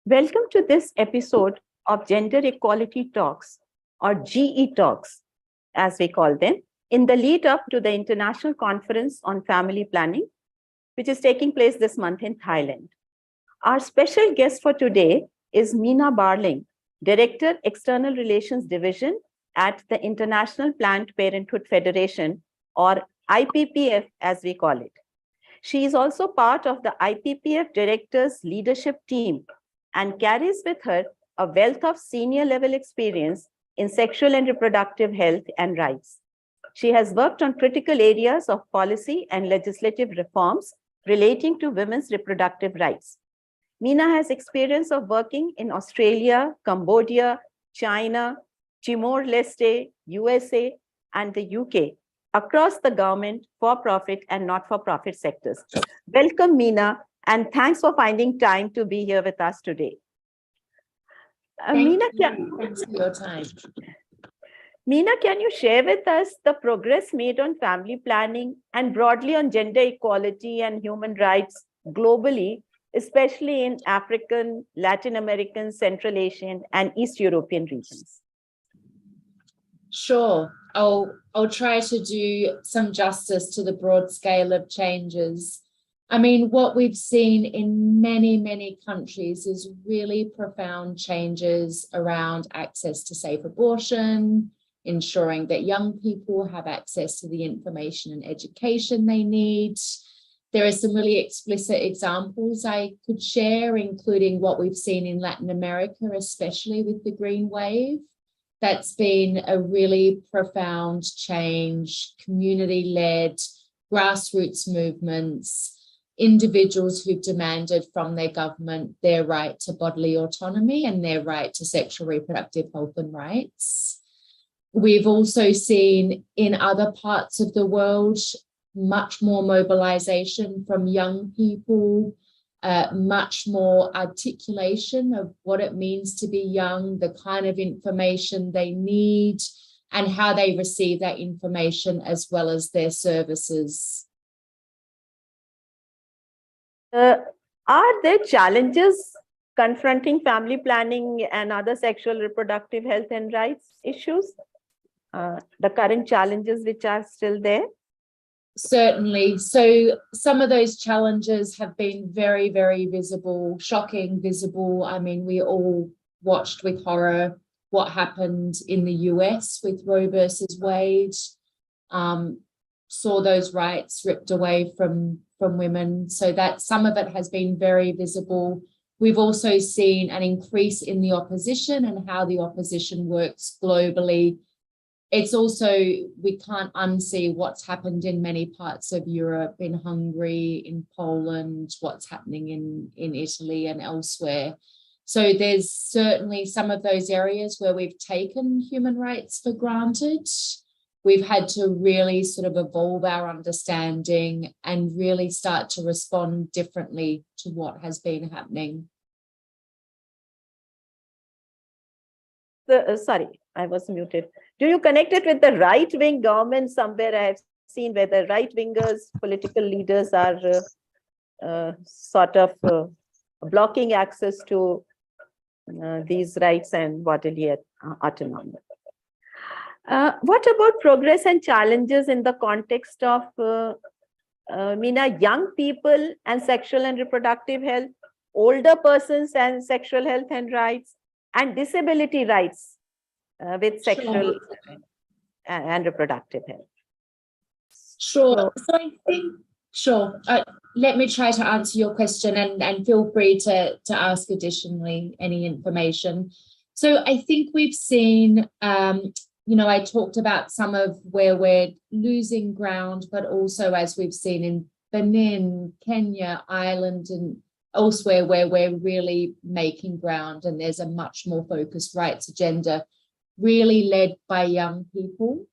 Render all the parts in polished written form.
Welcome to this episode of Gender Equality Talks, or GE Talks, as we call them, in the lead up to the International Conference on Family Planning, which is taking place this month in Thailand. Our special guest for today is Mina Barling, Director, External Relations Division at the International Planned Parenthood Federation, or IPPF as we call it. She is also part of the IPPF Directors Leadership Team and carries with her a wealth of senior level experience in sexual and reproductive health and rights. She has worked on critical areas of policy and legislative reforms relating to women's reproductive rights. Mina has experience of working in Australia, Cambodia, China, Timor-Leste, USA, and the UK across the government, for-profit, and not-for-profit sectors. Welcome, Mina, and thanks for finding time to be here with us today. Thanks for your time. Mina, can you share with us the progress made on family planning and broadly on gender equality and human rights globally, especially in African, Latin American, Central Asian, and East European regions? Sure. I'll try to do some justice to the broad scale of changes. I mean, what we've seen in many countries is really profound changes around access to safe abortion, ensuring that young people have access to the information and education they need. There are some really explicit examples I could share, including what we've seen in Latin America, especially with the Green Wave. That's been a really profound change, community-led, grassroots movements, individuals who've demanded from their government their right to bodily autonomy and their right to sexual reproductive health and rights. We've also seen in other parts of the world much more mobilization from young people, much more articulation of what it means to be young, the kind of information they need, and how they receive that information as well as their services. Are there challenges confronting family planning and other sexual reproductive health and rights issues? The current challenges which are still there? Certainly. So some of those challenges have been very visible, shocking, visible. I mean, we all watched with horror what happened in the US with Roe versus Wade, saw those rights ripped away from women. So that some of it has been very visible. We've also seen an increase in the opposition and how the opposition works globally. It's also, we can't unsee what's happened in many parts of Europe, in Hungary, in Poland, what's happening in Italy and elsewhere. So there's certainly some of those areas where we've taken human rights for granted. We've had to really sort of evolve our understanding and really start to respond differently to what has been happening. Sorry, I was muted. Do you connect it with the right-wing government somewhere? I have seen where the right-wingers, political leaders are sort of blocking access to these rights and bodily autonomy. What about progress and challenges in the context of Mina, young people and sexual and reproductive health, older persons and sexual health and rights, and disability rights with sexual and reproductive health? Sure. So I think, sure. Let me try to answer your question and feel free to ask additionally any information. So I think we've seen, I talked about some of where we're losing ground, but also as we've seen in Benin, Kenya, Ireland, and elsewhere where we're really making ground, and there's a much more focused rights agenda really led by young people.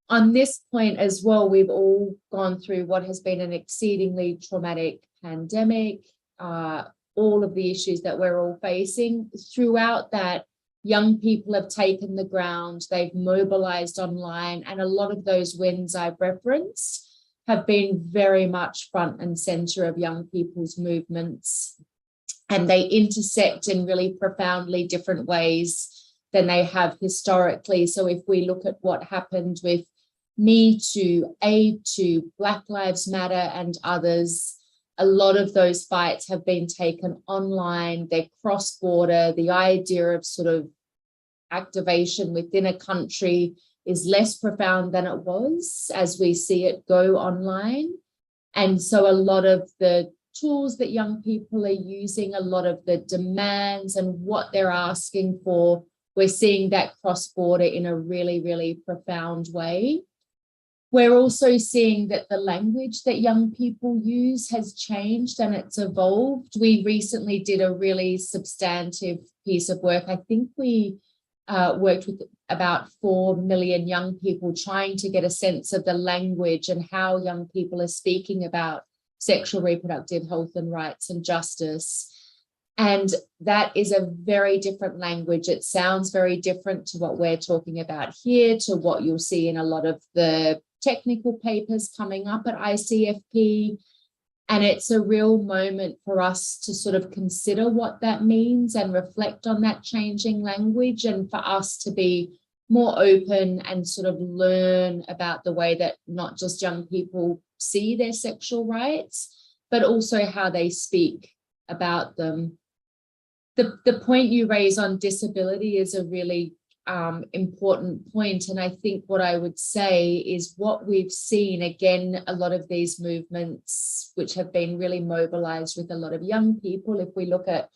On this point as well, we've all gone through what has been an exceedingly traumatic pandemic, all of the issues that we're all facing. Throughout that, young people have taken the ground, they've mobilized online, and a lot of those wins I've referenced have been very much front and center of young people's movements. and they intersect in really profoundly different ways than they have historically. So if we look at what happened with Me Too, Aid To, Black Lives Matter, and others, a lot of those fights have been taken online. They're cross-border. The idea of sort of activation within a country is less profound than it was as we see it go online. And so a lot of the tools that young people are using, a lot of the demands and what they're asking for, we're seeing that cross-border in a really, really profound way. We're also seeing that the language that young people use has changed and it's evolved. We recently did a really substantive piece of work. I think we worked with about 4 million young people trying to get a sense of the language and how young people are speaking about sexual reproductive health and rights and justice. And that is a very different language. It sounds very different to what we're talking about here, to what you'll see in a lot of the technical papers coming up at ICFP. And it's a real moment for us to sort of consider what that means and reflect on that changing language, and for us to be more open and sort of learn about the way that not just young people see their sexual rights, but also how they speak about them. The point you raise on disability is a really important point. And I think what I would say is what we've seen, again, a lot of these movements, which have been really mobilized with a lot of young people, if we look at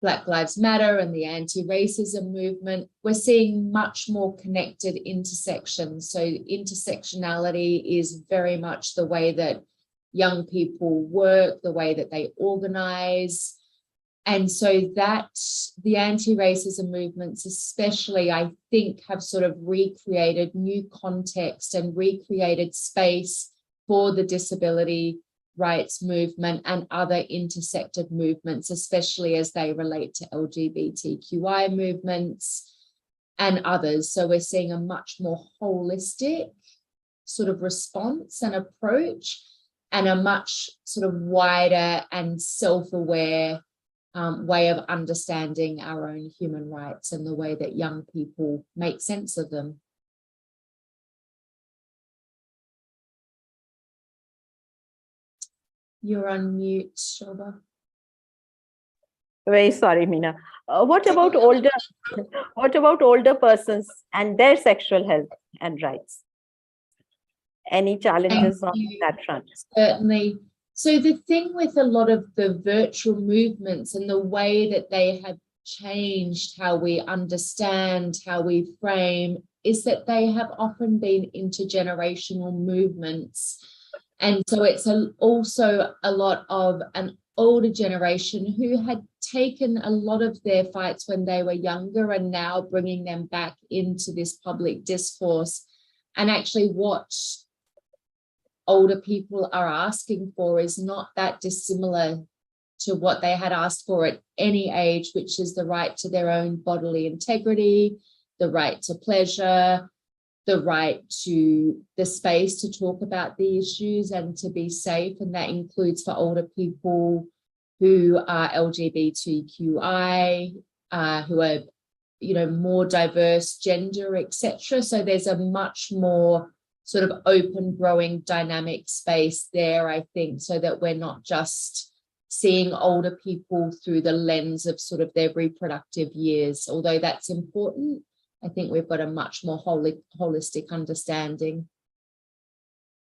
Black Lives Matter and the anti-racism movement, we're seeing much more connected intersections. So intersectionality is very much the way that young people work, the way that they organize. And so that the anti-racism movements especially, I think, have sort of recreated new context and recreated space for the disability rights movement and other intersected movements, especially as they relate to LGBTQI movements and others. So we're seeing a much more holistic sort of response and approach, and a much sort of wider and self-aware way of understanding our own human rights and the way that young people make sense of them. You're on mute, Shobha. Very sorry, Mina. What about older persons and their sexual health and rights? Any challenges on that front? Certainly. So the thing with a lot of the virtual movements and the way that they have changed how we understand, how we frame, is that they have often been intergenerational movements. And so it's also a lot of an older generation who had taken a lot of their fights when they were younger and now bringing them back into this public discourse. And actually what older people are asking for is not that dissimilar to what they had asked for at any age, which is the right to their own bodily integrity, the right to pleasure, the right to the space to talk about the issues and to be safe. And that includes for older people who are LGBTQI, who are, more diverse gender, etc. So there's a much more sort of open, growing, dynamic space there, I think, so that we're not just seeing older people through the lens of sort of their reproductive years. Although that's important, I think we've got a much more holistic understanding.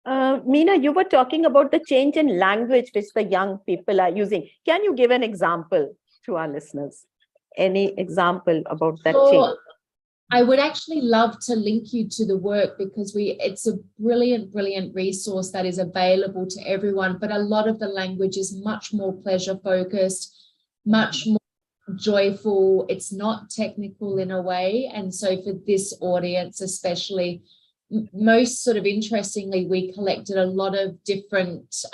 Mina, you were talking about the change in language which the young people are using. Can you give an example to our listeners? Any example about that change? I would actually love to link you to the work, because it's a brilliant resource that is available to everyone. But a lot of the language is much more pleasure focused, much more joyful. It's not technical in a way. And so for this audience, especially, most sort of interestingly, we collected a lot of different,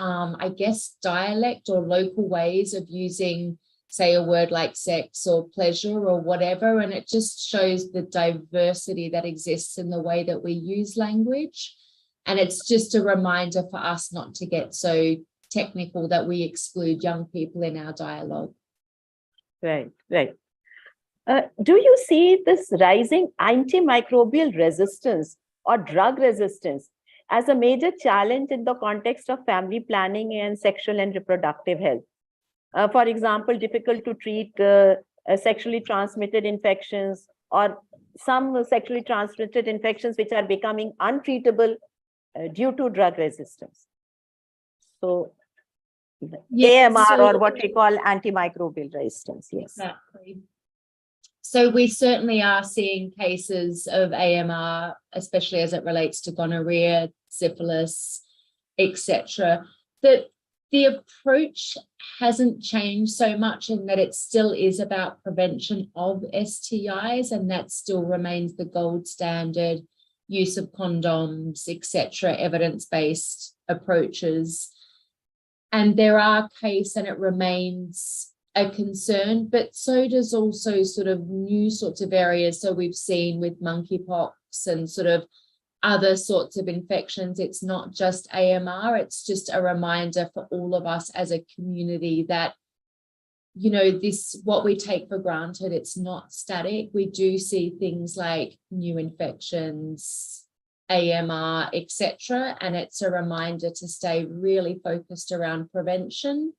dialect or local ways of using, say, a word like sex or pleasure or whatever. And it just shows the diversity that exists in the way that we use language. And it's just a reminder for us not to get so technical that we exclude young people in our dialogue. Right, right. Do you see this rising antimicrobial resistance or drug resistance as a major challenge in the context of family planning and sexual and reproductive health? For example, difficult to treat sexually transmitted infections, or some sexually transmitted infections which are becoming untreatable due to drug resistance. So AMR, or what we call antimicrobial resistance, yes. Exactly. So we certainly are seeing cases of AMR, especially as it relates to gonorrhea, syphilis, etc. That the approach hasn't changed so much in that it still is about prevention of STIs, and that still remains the gold standard, use of condoms, etc., evidence-based approaches. And there are cases, and it remains a concern, but so does also sort of new sorts of areas. So we've seen with monkeypox and sort of other sorts of infections. It's not just AMR, it's just a reminder for all of us as a community that, you know, this, what we take for granted, it's not static. We do see things like new infections, AMR, etc. And it's a reminder to stay really focused around prevention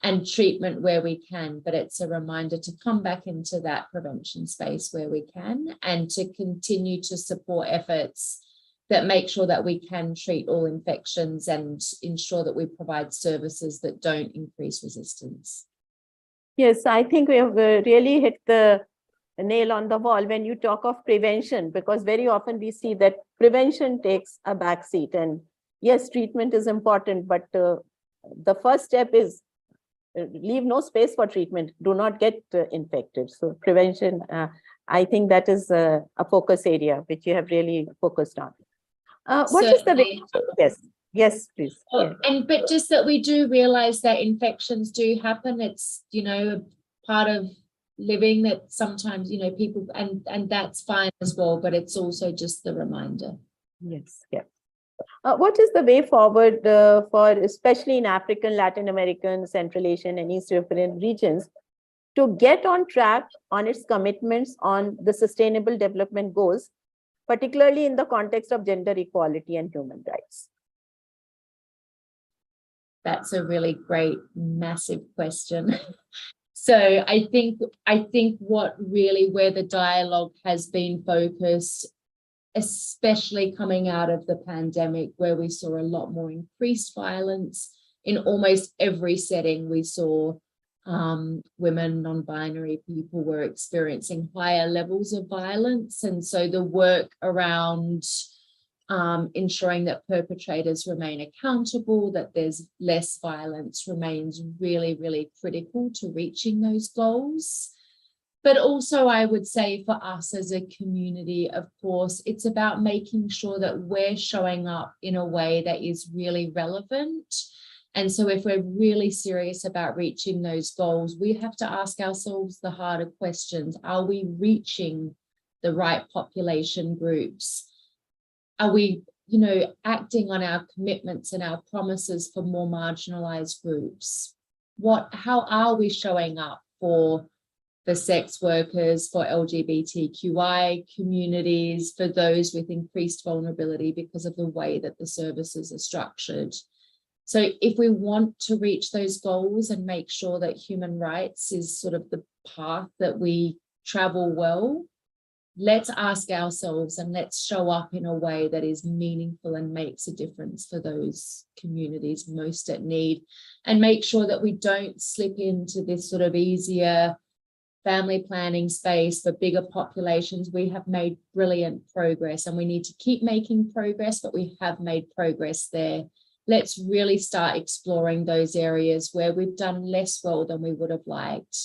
and treatment where we can, but it's a reminder to come back into that prevention space where we can, and to continue to support efforts that make sure that we can treat all infections and ensure that we provide services that don't increase resistance. Yes, I think we have really hit the nail on the wall when you talk of prevention, because very often we see that prevention takes a backseat. And yes, treatment is important, but the first step is leave no space for treatment. Do not get infected. So prevention, I think that is a focus area which you have really focused on. What is the way? Yes, please. Oh, and but just that we do realize that infections do happen. It's, you know, part of living, that sometimes, you know, people, and that's fine as well, but it's also just the reminder. Yes, yeah. What is the way forward for, especially in African, Latin American, Central Asian, and East European regions, to get on track on its commitments on the Sustainable Development Goals, particularly in the context of gender equality and human rights? That's a really great, massive question. So I think what really, where the dialogue has been focused, especially coming out of the pandemic, where we saw a lot more increased violence in almost every setting. We saw women, non-binary people were experiencing higher levels of violence. And so the work around ensuring that perpetrators remain accountable, that there's less violence, remains really, really critical to reaching those goals. But also, I would say for us as a community, of course, it's about making sure that we're showing up in a way that is really relevant. And so if we're really serious about reaching those goals, we have to ask ourselves the harder questions. Are we reaching the right population groups? Are we, you know, acting on our commitments and our promises for more marginalized groups? How are we showing up for sex workers, for LGBTQI communities, for those with increased vulnerability because of the way that the services are structured? So if we want to reach those goals and make sure that human rights is sort of the path that we travel well, let's ask ourselves and let's show up in a way that is meaningful and makes a difference for those communities most at need, and make sure that we don't slip into this sort of easier family planning space for bigger populations. We have made brilliant progress and we need to keep making progress, but we have made progress there. Let's really start exploring those areas where we've done less well than we would have liked.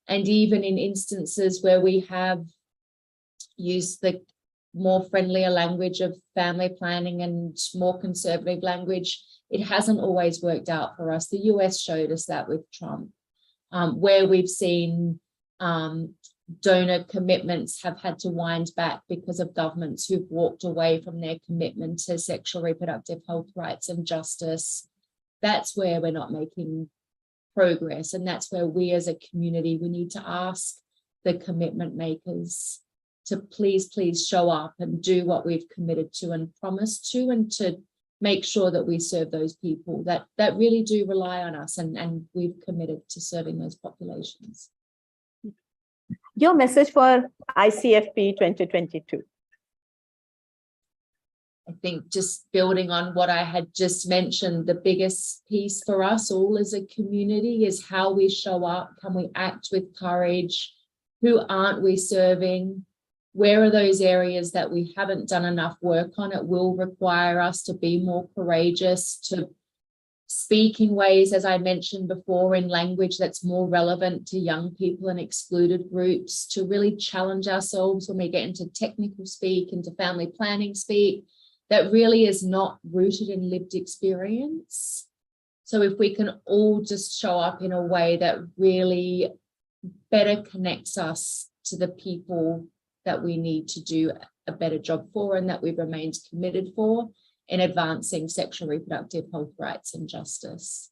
And even in instances where we have used the more friendlier language of family planning and more conservative language, it hasn't always worked out for us. The US showed us that with Trump, where we've seen donor commitments have had to wind back because of governments who've walked away from their commitment to sexual reproductive health rights and justice. That's where we're not making progress. And that's where we as a community, we need to ask the commitment makers to please show up and do what we've committed to and promised to, and to make sure that we serve those people that really do rely on us, and we've committed to serving those populations. Your message for ICFP 2022. I think just building on what I had just mentioned, the biggest piece for us all as a community is how we show up. Can we act with courage? Who aren't we serving? Where are those areas that we haven't done enough work on? It will require us to be more courageous, to speak in ways, as I mentioned before, in language that's more relevant to young people and excluded groups, to really challenge ourselves when we get into technical speak, into family planning speak, that really is not rooted in lived experience. So if we can all just show up in a way that really better connects us to the people that we need to do a better job for, and that we've remained committed for in advancing sexual reproductive health rights and justice.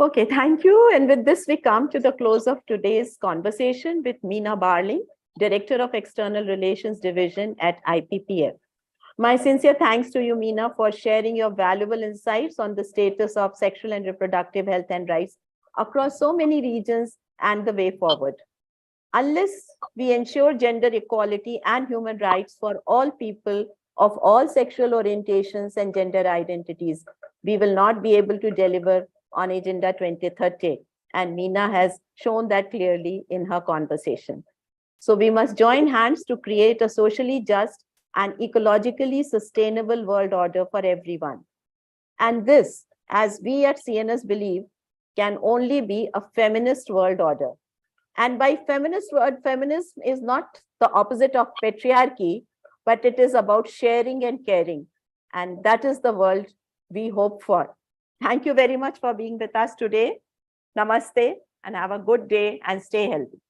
Okay, thank you. And with this, we come to the close of today's conversation with Mina Barling, Director of External Relations Division at IPPF. My sincere thanks to you, Mina, for sharing your valuable insights on the status of sexual and reproductive health and rights across so many regions and the way forward. Unless we ensure gender equality and human rights for all people of all sexual orientations and gender identities, we will not be able to deliver on Agenda 2030. And Mina has shown that clearly in her conversation. So we must join hands to create a socially just and ecologically sustainable world order for everyone. And this, as we at CNS believe, can only be a feminist world order. And by feminist word, feminism is not the opposite of patriarchy, but it is about sharing and caring. And that is the world we hope for. Thank you very much for being with us today. Namaste, and have a good day and stay healthy.